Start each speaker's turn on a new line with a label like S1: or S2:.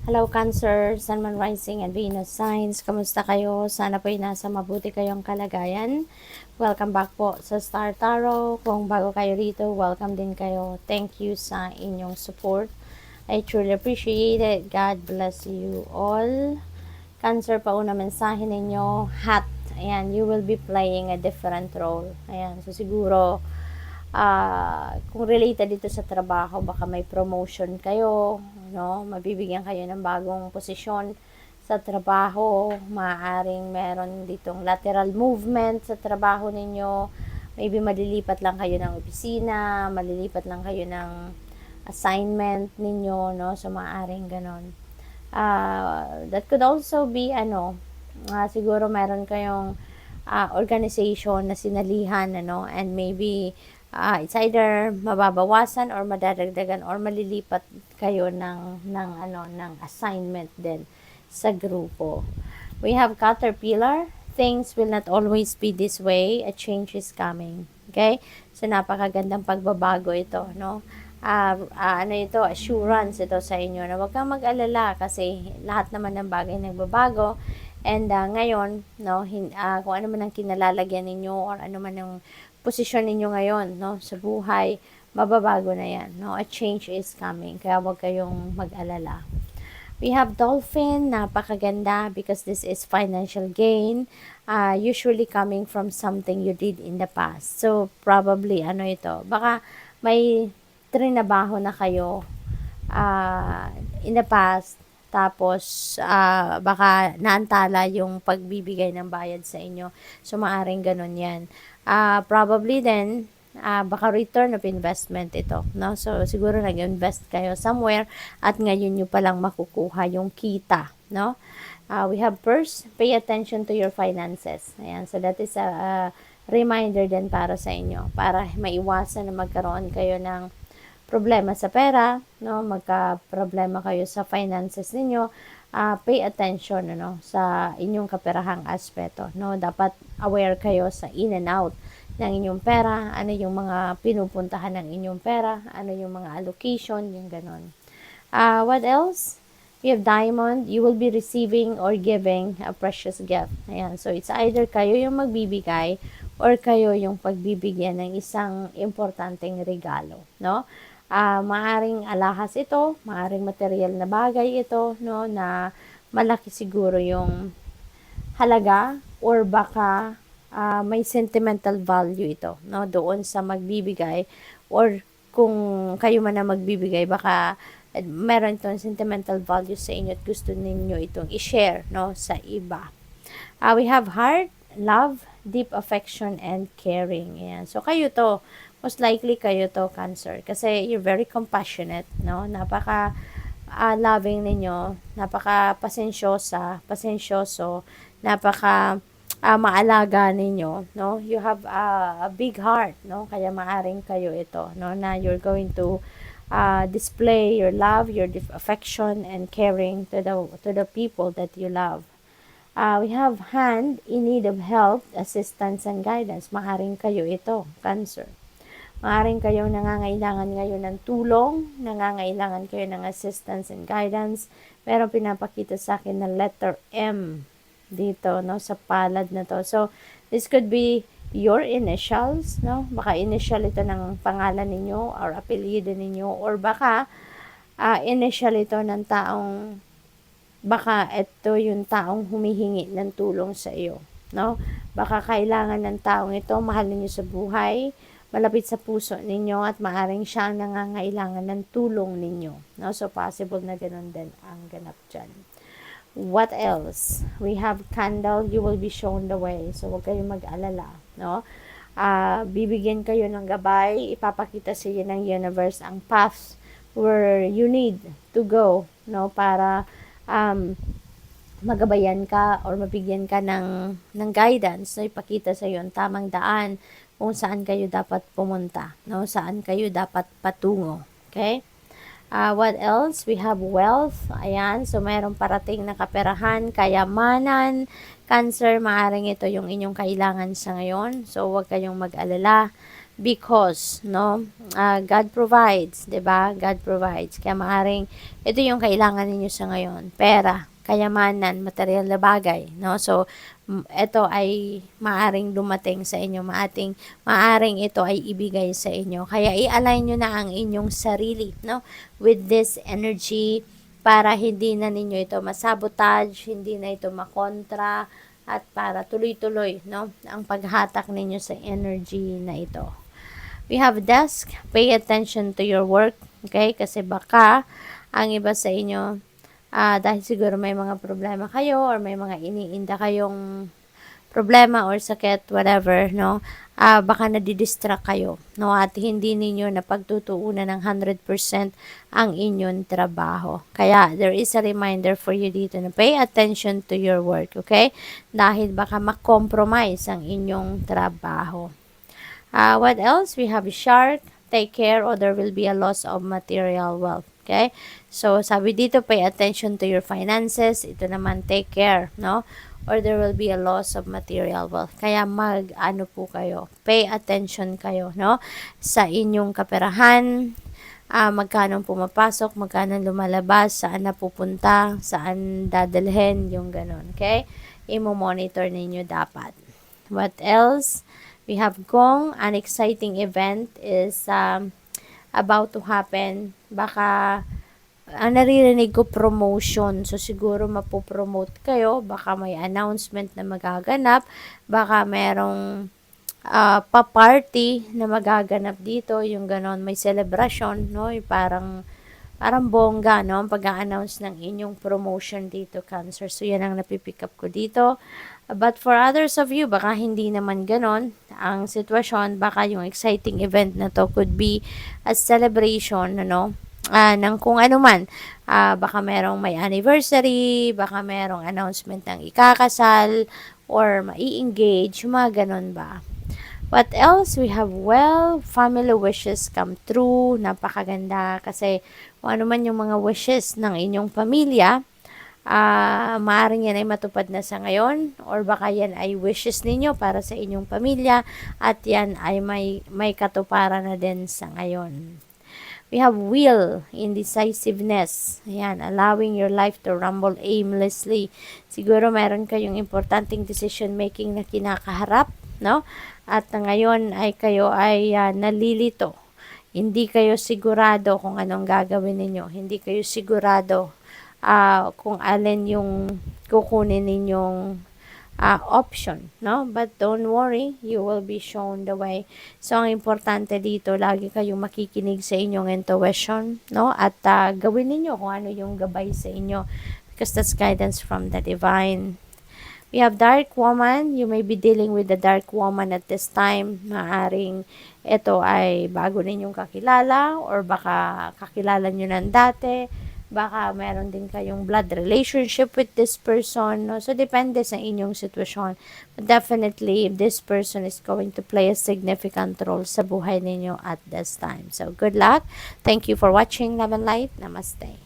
S1: Hello Cancer, Sun, Moon, Rising, and Venus signs. Kamusta kayo? Sana po ay nasa mabuti kayong kalagayan. Welcome back po sa Star Tarot. Kung bago kayo rito, welcome din kayo. Thank you sa inyong support. I truly appreciate it. God bless you all. Cancer, pauna mensahe ninyo. Hat. Ayan, you will be playing a different role. Ayan, so siguro kung related dito sa trabaho, baka may promotion kayo, no? Mabibigyan kayo ng bagong posisyon sa trabaho, maaaring meron ditong lateral movement sa trabaho ninyo, maybe malilipat lang kayo ng opisina, malilipat lang kayo ng assignment ninyo, no? So maaaring ganon. That could also be siguro meron kayong organization na sinalihan, and maybe it's either mababawasan or madadagdagan or malilipat kayo ng assignment din sa grupo. We have Caterpillar. Things will not always be this way. A change is coming. Okay? So, napakagandang pagbabago ito, no? Assurance ito sa inyo na huwag kang mag-alala kasi lahat naman ng bagay nagbabago. And ngayon, no, kung ano man ang kinalalagyan ninyo or ano man ang posisyon ninyo ngayon, no, sa buhay, mababago na yan, no? A change is coming, kaya huwag kayong mag-alala. We have Dolphin, napakaganda because this is financial gain, usually coming from something you did in the past. So, probably, baka may trinabaho na kayo in the past, tapos baka naantala yung pagbibigay ng bayad sa inyo. So, maaring ganun yan. Probably then, baka return of investment ito, no? So, siguro nag-invest kayo somewhere at ngayon nyo palang makukuha yung kita, no? We have first, pay attention to your finances. Ayan, so that is a reminder din para sa inyo, para maiwasan na magkaroon kayo ng problema sa pera, no? Magka-problema kayo sa finances ninyo. Pay attention, sa inyong kaperahang aspeto, no? Dapat aware kayo sa in and out ng inyong pera, ano yung mga pinupuntahan ng inyong pera, ano yung mga allocation, yung ganon. What else? We have Diamond. You will be receiving or giving a precious gift. Ayan. So, it's either kayo yung magbibigay or kayo yung pagbibigyan ng isang importanteng regalo, no? Maaring alahas ito, maaring material na bagay ito, no, na malaki siguro yung halaga or baka may sentimental value ito, no, doon sa magbibigay or kung kayo man na magbibigay, baka meron itong sentimental value sa inyo at gusto ninyo itong i-share, no, sa iba. We have Heart, Love, Deep Affection, and Caring. Ayan. So, kayo to, most likely kayo to, Cancer, kasi you're very compassionate, no? Napaka loving ninyo, napaka pasensyoso, napaka maalaga ninyo, no? You have a big heart, no? Kaya maaring kayo ito, no, na you're going to display your love, your affection and caring to the people that you love. We have Hand, in need of help, assistance, and guidance. Maaring kayo ito, Cancer. Maaring kayong nangangailangan ngayon ng tulong, nangangailangan kayo ng assistance and guidance. Pero pinapakita sa akin na letter M dito, no, sa palad na to. So, this could be your initials, no? Baka initial ito ng pangalan ninyo or apelyido ninyo, or baka initial ito ng taong, baka ito yung taong humihingi ng tulong sa iyo, no? Baka kailangan ng taong ito, mahal ninyo sa buhay, malapit sa puso ninyo, at maaring siya ang nangangailangan ng tulong ninyo, no? So, possible na ganun din ang ganap dyan. What else? We have Candle, you will be shown the way. So, huwag kayong mag-alala, no? Bibigyan kayo ng gabay, ipapakita sa iyo ng universe ang path where you need to go, no? Para magabayan ka or mabigyan ka ng guidance, no? Ipakita sa iyo ang tamang daan kung saan kayo dapat pumunta, no? Saan kayo dapat patungo. Okay? What else? We have wealth. Ayan. So, mayroong parating na kaperahan, kayamanan. Cancer, maaring ito yung inyong kailangan sa ngayon. So, huwag kayong mag-alala. because, no, God provides, 'di ba? God provides. Kaya maaring ito yung kailangan ninyo sa ngayon, pera, kayamanan, material na bagay, no? So, ito ay maaring dumating sa inyo, maaring ito ay ibigay sa inyo. Kaya i-align nyo na ang inyong sarili, no? With this energy, para hindi na ninyo ito masabotage, hindi na ito makontra, at para tuloy-tuloy, no, ang paghatak ninyo sa energy na ito. We have desk, pay attention to your work, okay? Kasi baka ang iba sa inyo, dahil siguro may mga problema kayo or may mga iniinda kayong problema or sakit, whatever, no? Baka nadidistract kayo, no? At hindi ninyo napagtutuunan ng 100% ang inyong trabaho. Kaya, there is a reminder for you dito na pay attention to your work, okay? Dahil baka makompromise ang inyong trabaho. What else? We have shark, take care or there will be a loss of material wealth. Okay? So, sabi dito, pay attention to your finances. Ito naman, take care, no? Or there will be a loss of material wealth. Kaya ano po kayo, pay attention kayo, no? Sa inyong kaperahan, magkano pumapasok, magkano lumalabas, saan napupunta, saan dadalhin, yung ganun, okay? Imo-monitor ninyo dapat. What else? We have Gong, an exciting event is about to happen. Baka naririnig ko promotion. So, siguro mapopromote kayo. Baka may announcement na magaganap. Baka merong pa-party na magaganap dito. Yung ganon, may celebration, no? Yung parang bongga, no? Pag-a-announce ng inyong promotion dito, Cancer. So, yan ang napipick up ko dito. But for others of you, baka hindi naman ganon ang sitwasyon. Baka yung exciting event na to could be a celebration, ano, ng kung ano man. Baka merong may anniversary, baka merong announcement ng ikakasal, or mai-engage, mga ganon ba. What else? We have, well, family wishes come true. Napakaganda kasi kung ano man yung mga wishes ng inyong pamilya, maaaring yan ay matupad na sa ngayon or baka yan ay wishes ninyo para sa inyong pamilya at yan ay may katuparan na din sa ngayon. We have will, indecisiveness. Ayan, allowing your life to rumble aimlessly. Siguro meron kayong importanteng decision making na kinakaharap, no? At ngayon ay kayo ay nalilito. Hindi kayo sigurado kung anong gagawin ninyo. Hindi kayo sigurado kung alin yung kukunin ninyong option, no? But don't worry, you will be shown the way. So, ang importante dito, lagi kayong makikinig sa inyong intuition, no? At gawin ninyo kung ano yung gabay sa inyo because that's guidance from the divine. We have dark woman. You may be dealing with the dark woman at this time. Maaring ito ay bago ninyong kakilala or baka kakilala nyo ng dati. Baka meron din kayong blood relationship with this person. No? So, depende sa inyong sitwasyon. But definitely, this person is going to play a significant role sa buhay ninyo at this time. So, good luck. Thank you for watching Love and Light. Namaste.